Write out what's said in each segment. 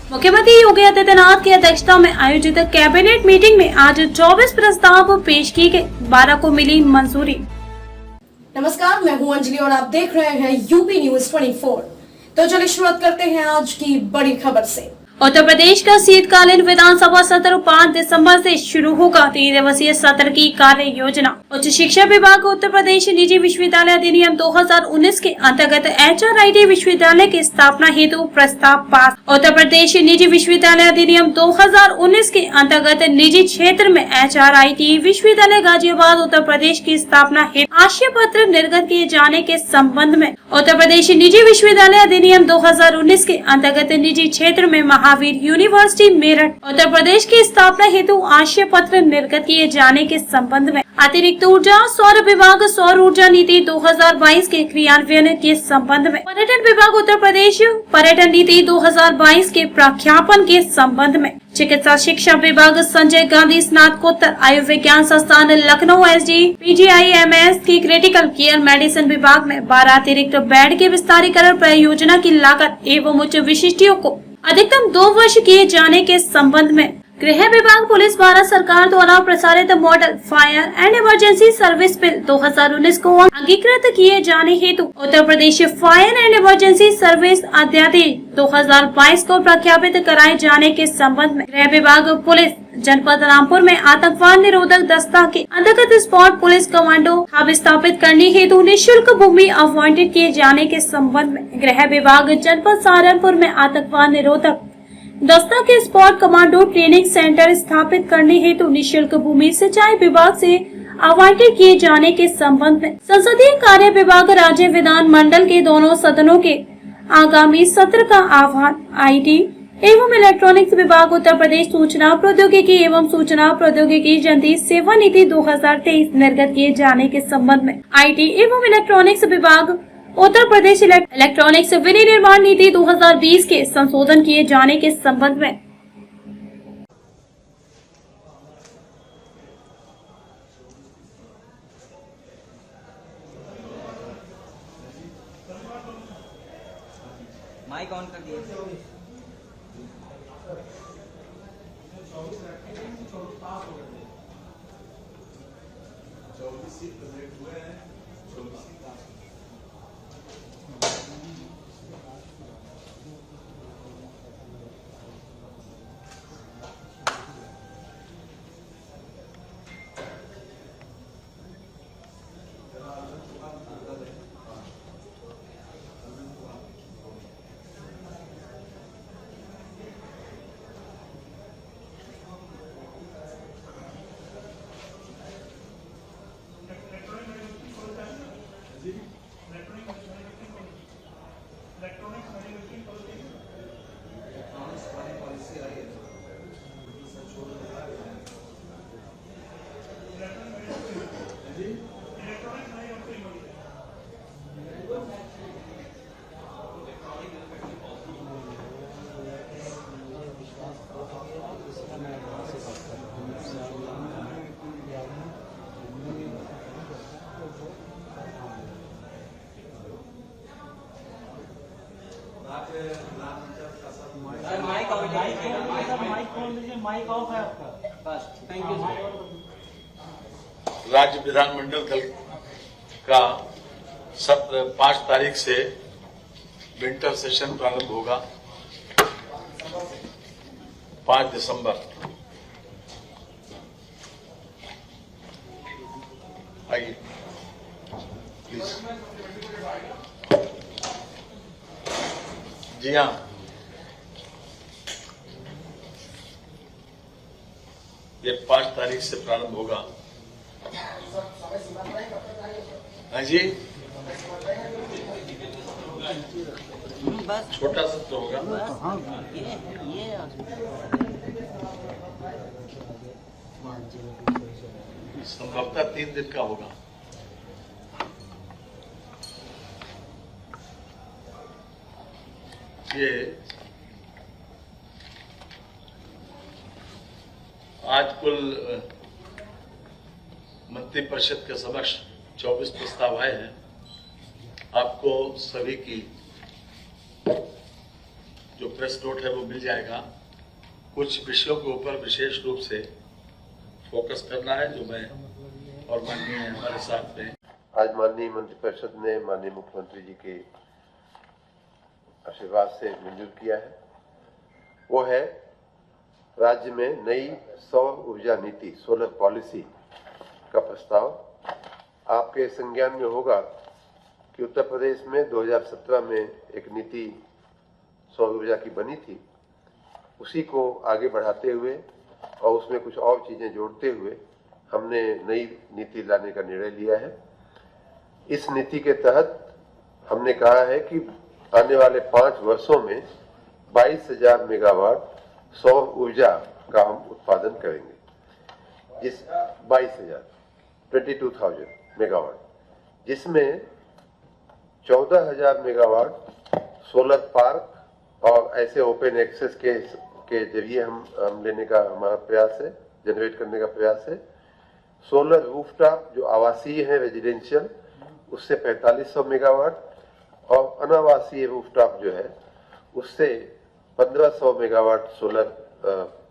मुख्यमंत्री योगी आदित्यनाथ की अध्यक्षता में आयोजित कैबिनेट मीटिंग में आज 24 प्रस्ताव पेश किए गए, 12 को मिली मंजूरी। नमस्कार, मैं हूं अंजलि और आप देख रहे हैं यूपी न्यूज 24। तो चलिए शुरुआत करते हैं आज की बड़ी खबर से। उत्तर प्रदेश का शीतकालीन विधानसभा सत्र 5 दिसंबर से शुरू होगा। 3 दिवसीय सत्र की कार्य योजना। उच्च शिक्षा विभाग उत्तर प्रदेश निजी विश्वविद्यालय अधिनियम 2019 के अंतर्गत HRIT विश्वविद्यालय की स्थापना हेतु प्रस्ताव पास। उत्तर प्रदेश निजी विश्वविद्यालय अधिनियम 2019 के अंतर्गत निजी क्षेत्र में HRIT विश्वविद्यालय गाजियाबाद उत्तर प्रदेश की स्थापना हेतु आशय पत्र निर्गत किए जाने के संबंध में उत्तर प्रदेश निजी विश्वविद्यालय अधिनियम 2019 के अंतर्गत निजी क्षेत्र में महावीर यूनिवर्सिटी मेरठ उत्तर प्रदेश की स्थापना हेतु आशय पत्र निर्गत किए जाने के संबंध में अतिरिक्त ऊर्जा सौर विभाग सौर ऊर्जा नीति 2022 के क्रियान्वयन के संबंध में पर्यटन विभाग उत्तर प्रदेश पर्यटन नीति 2022 के प्रख्यापन के संबंध में चिकित्सा शिक्षा विभाग संजय गांधी स्नातकोत्तर आयुर्विज्ञान संस्थान लखनऊ SG PGIMS की क्रिटिकल केयर मेडिसिन विभाग में 12 अतिरिक्त बेड के विस्तारीकरण परियोजना की लागत एवं उच्च विशिष्टियों को अधिकतम 2 वर्ष किए जाने के संबंध में गृह विभाग पुलिस भारत सरकार द्वारा प्रसारित model fire and emergency service bill 2019 को अंगीकृत किए जाने हेतु Uttar Pradesh fire and emergency service अध्यादेश 2022 को प्रख्यापित कराए जाने के संबंध में गृह विभाग पुलिस जनपद रामपुर में आतंकवाद निरोधक दस्ता के अंतर्गत स्पॉट पुलिस कमांडो हब स्थापित करने हेतु निःशुल्क भूमि आवंटित किए जाने के संबंध में गृह विभाग जनपद सहारनपुर में आतंकवाद निरोधक दस्ता के स्पॉट कमांडो ट्रेनिंग सेंटर स्थापित करने हेतु निःशुल्क भूमि सिंचाई विभाग से आवंटित किए जाने के संबंध में संसदीय कार्य विभाग राज्य विधान मंडल के दोनों सदनों के आगामी सत्र का आह्वान IT एवं इलेक्ट्रॉनिक्स विभाग उत्तर प्रदेश सूचना प्रौद्योगिकी एवं सूचना प्रौद्योगिकी जनता सेवा नीति 2023 निर्गत किए जाने के संबंध में IT एवं इलेक्ट्रॉनिक्स विभाग उत्तर प्रदेश इलेक्ट्रॉनिक्स विनिर्माण नीति 2020 के संशोधन किए जाने के संबंध में माइक ऑन कर दिए। माइक ऑफ है आपका। बस, थैंक यू। राज्य विधानमंडल दल का सत्र 5 तारीख से विंटर सेशन प्रारंभ होगा। 5 दिसंबर। आइए प्लीज। जी हाँ, ये 5 तारीख से प्रारंभ होगा। हाँ जी, छोटा सत्र होगा। संभवतः 3 दिन का होगा। ये आज कुल मंत्रिपरिषद के समक्ष 24 प्रस्ताव आए हैं। आपको सभी की जो प्रेस नोट है वो मिल जाएगा। कुछ विषयों के ऊपर विशेष रूप से फोकस करना है जो मैं और माननीय हमारे साथ में आज माननीय मंत्रिपरिषद ने माननीय मुख्यमंत्री जी के आशीर्वाद से मंजूर किया है। वो है राज्य में नई सौर ऊर्जा नीति, सोलर पॉलिसी का प्रस्ताव। आपके संज्ञान में होगा कि उत्तर प्रदेश में 2017 में एक नीति सौर ऊर्जा की बनी थी। उसी को आगे बढ़ाते हुए और उसमें कुछ और चीजें जोड़ते हुए हमने नई नीति लाने का निर्णय लिया है। इस नीति के तहत हमने कहा है कि आने वाले 5 वर्षों में 22,000 मेगावाट सौर ऊर्जा का हम उत्पादन करेंगे। 22,000 मेगावाट, जिसमें 14,000 मेगावाट सोलर पार्क और ऐसे ओपन एक्सेस के जरिए हम लेने का हमारा प्रयास है, जनरेट करने का प्रयास है। सोलर रूफटॉप जो आवासीय है रेजिडेंशियल, उससे 4500 मेगावाट और अनावासीय रूफटॉप जो है उससे 1500 मेगावाट सोलर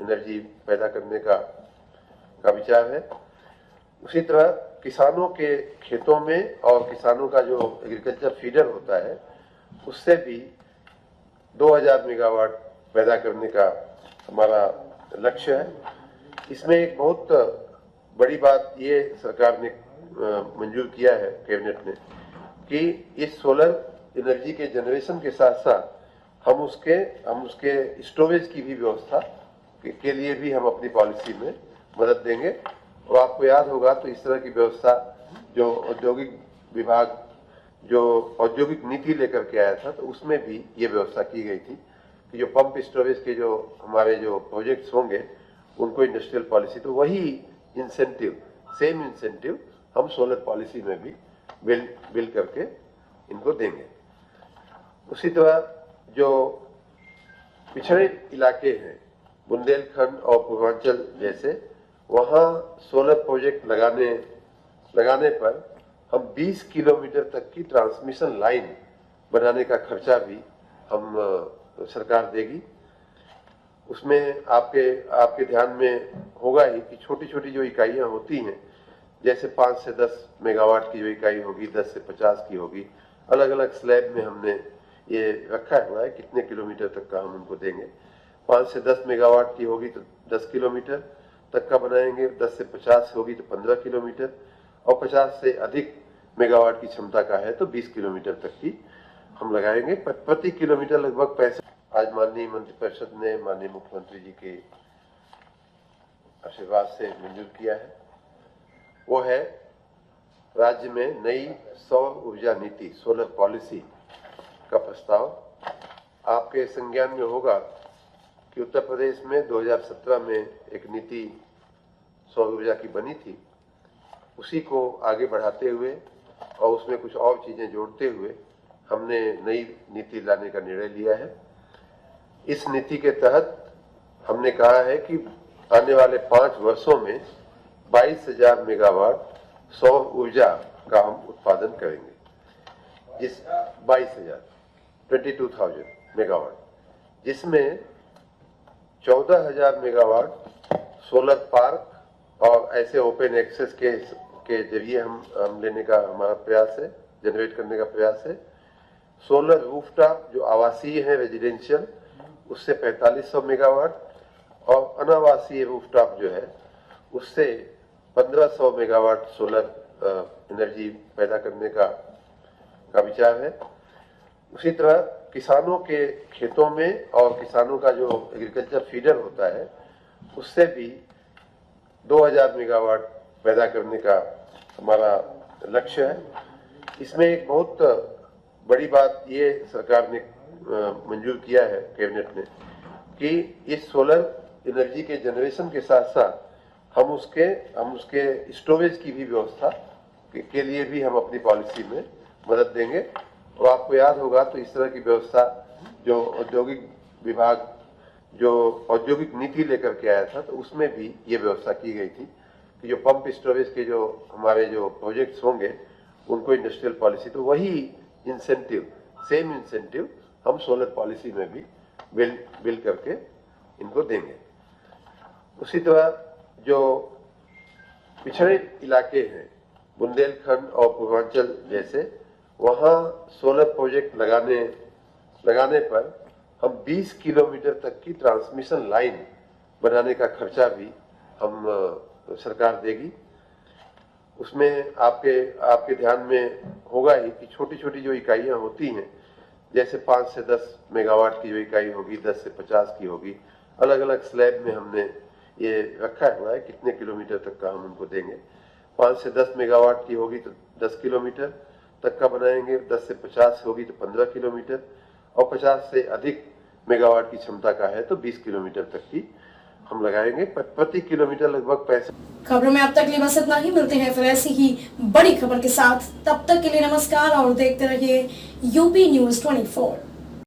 एनर्जी पैदा करने का विचार है। उसी तरह किसानों के खेतों में और किसानों का जो एग्रीकल्चर फीडर होता है उससे भी 2000 मेगावाट पैदा करने का हमारा लक्ष्य है। इसमें एक बहुत बड़ी बात ये सरकार ने मंजूर किया है कैबिनेट ने कि इस सोलर एनर्जी के जनरेशन के साथ साथ हम उसके स्टोरेज की भी व्यवस्था के लिए भी हम अपनी पॉलिसी में मदद देंगे। और आपको याद होगा तो इस तरह की व्यवस्था जो औद्योगिक विभाग जो औद्योगिक नीति लेकर के आया था तो उसमें भी ये व्यवस्था की गई थी कि जो पंप स्टोरेज के जो हमारे जो प्रोजेक्ट्स होंगे उनको इंडस्ट्रियल पॉलिसी, तो वही इंसेंटिव, सेम इंसेंटिव हम सोलर पॉलिसी में भी बिल करके इनको देंगे। उसी तरह जो पिछड़े इलाके हैं बुंदेलखंड और पूर्वांचल जैसे, वहाँ सोलर प्रोजेक्ट लगाने पर हम 20 किलोमीटर तक की ट्रांसमिशन लाइन बनाने का खर्चा भी हम सरकार देगी। उसमें आपके ध्यान में होगा ही कि छोटी छोटी जो इकाइयां होती हैं, जैसे 5 से 10 मेगावाट की जो इकाई होगी, 10 से 50 की होगी, अलग अलग स्लैब में हमने ये रखा हुआ है कितने किलोमीटर तक का हम उनको देंगे। 5 से 10 मेगावाट की होगी तो 10 किलोमीटर तक का बनाएंगे, 10 से 50 होगी तो 15 किलोमीटर, और 50 से अधिक मेगावाट की क्षमता का है तो 20 किलोमीटर तक की हम लगाएंगे। प्रति किलोमीटर लगभग 65। आज माननीय मंत्रिपरिषद ने माननीय मुख्यमंत्री जी के आशीर्वाद से मंजूर किया है। वो है राज्य में नई सौर ऊर्जा नीति, सोलर पॉलिसी का प्रस्ताव। आपके संज्ञान में होगा कि उत्तर प्रदेश में 2017 में एक नीति सौर ऊर्जा की बनी थी। उसी को आगे बढ़ाते हुए और उसमें कुछ और चीजें जोड़ते हुए हमने नई नीति लाने का निर्णय लिया है। इस नीति के तहत हमने कहा है कि आने वाले 5 वर्षों में 22,000 मेगावाट सौर ऊर्जा का हम उत्पादन करेंगे। 22,000 मेगावाट, जिसमें 14,000 मेगावाट सोलर पार्क और ऐसे ओपन एक्सेस के जरिए हम लेने का हमारा प्रयास है, जनरेट करने का प्रयास है। सोलर रूफटॉप जो आवासीय है रेजिडेंशियल, उससे 4500 मेगावाट और अनावासीय रूफटॉप जो है उससे 1500 मेगावाट सोलर एनर्जी पैदा करने का विचार है। उसी तरह किसानों के खेतों में और किसानों का जो एग्रीकल्चर फीडर होता है उससे भी 2000 मेगावाट पैदा करने का हमारा लक्ष्य है। इसमें एक बहुत बड़ी बात ये सरकार ने मंजूर किया है कैबिनेट ने कि इस सोलर एनर्जी के जनरेशन के साथ साथ हम उसके स्टोरेज की भी व्यवस्था के लिए भी हम अपनी पॉलिसी में मदद देंगे। और आपको याद होगा तो इस तरह की व्यवस्था जो औद्योगिक विभाग जो औद्योगिक नीति लेकर के आया था तो उसमें भी ये व्यवस्था की गई थी कि जो पंप स्टोरेज के जो हमारे जो प्रोजेक्ट्स होंगे उनको इंडस्ट्रियल पॉलिसी, तो वही इंसेंटिव, सेम इंसेंटिव हम सोलर पॉलिसी में भी बिल करके इनको देंगे। उसी तरह जो पिछड़े इलाके हैं बुंदेलखंड और पूर्वांचल जैसे, वहाँ सोलर प्रोजेक्ट लगाने पर हम 20 किलोमीटर तक की ट्रांसमिशन लाइन बनाने का खर्चा भी हम सरकार देगी। उसमें आपके ध्यान में होगा ही कि छोटी छोटी जो इकाइयां होती हैं, जैसे 5 से 10 मेगावाट की जो इकाई होगी, 10 से 50 की होगी, अलग अलग स्लैब में हमने ये रखा हुआ है कितने किलोमीटर तक का हम उनको देंगे। 5 से 10 मेगावाट की होगी तो 10 किलोमीटर तक का बनाएंगे, 10 से 50 होगी तो 15 किलोमीटर, और 50 से अधिक मेगावाट की क्षमता का है तो 20 किलोमीटर तक की हम लगाएंगे। प्रति किलोमीटर लगभग 65। खबरों में अब तक लिए बस इतना ही। मिलते हैं फिर ऐसी ही बड़ी खबर के साथ। तब तक के लिए नमस्कार और देखते रहिए यूपी न्यूज़ 24।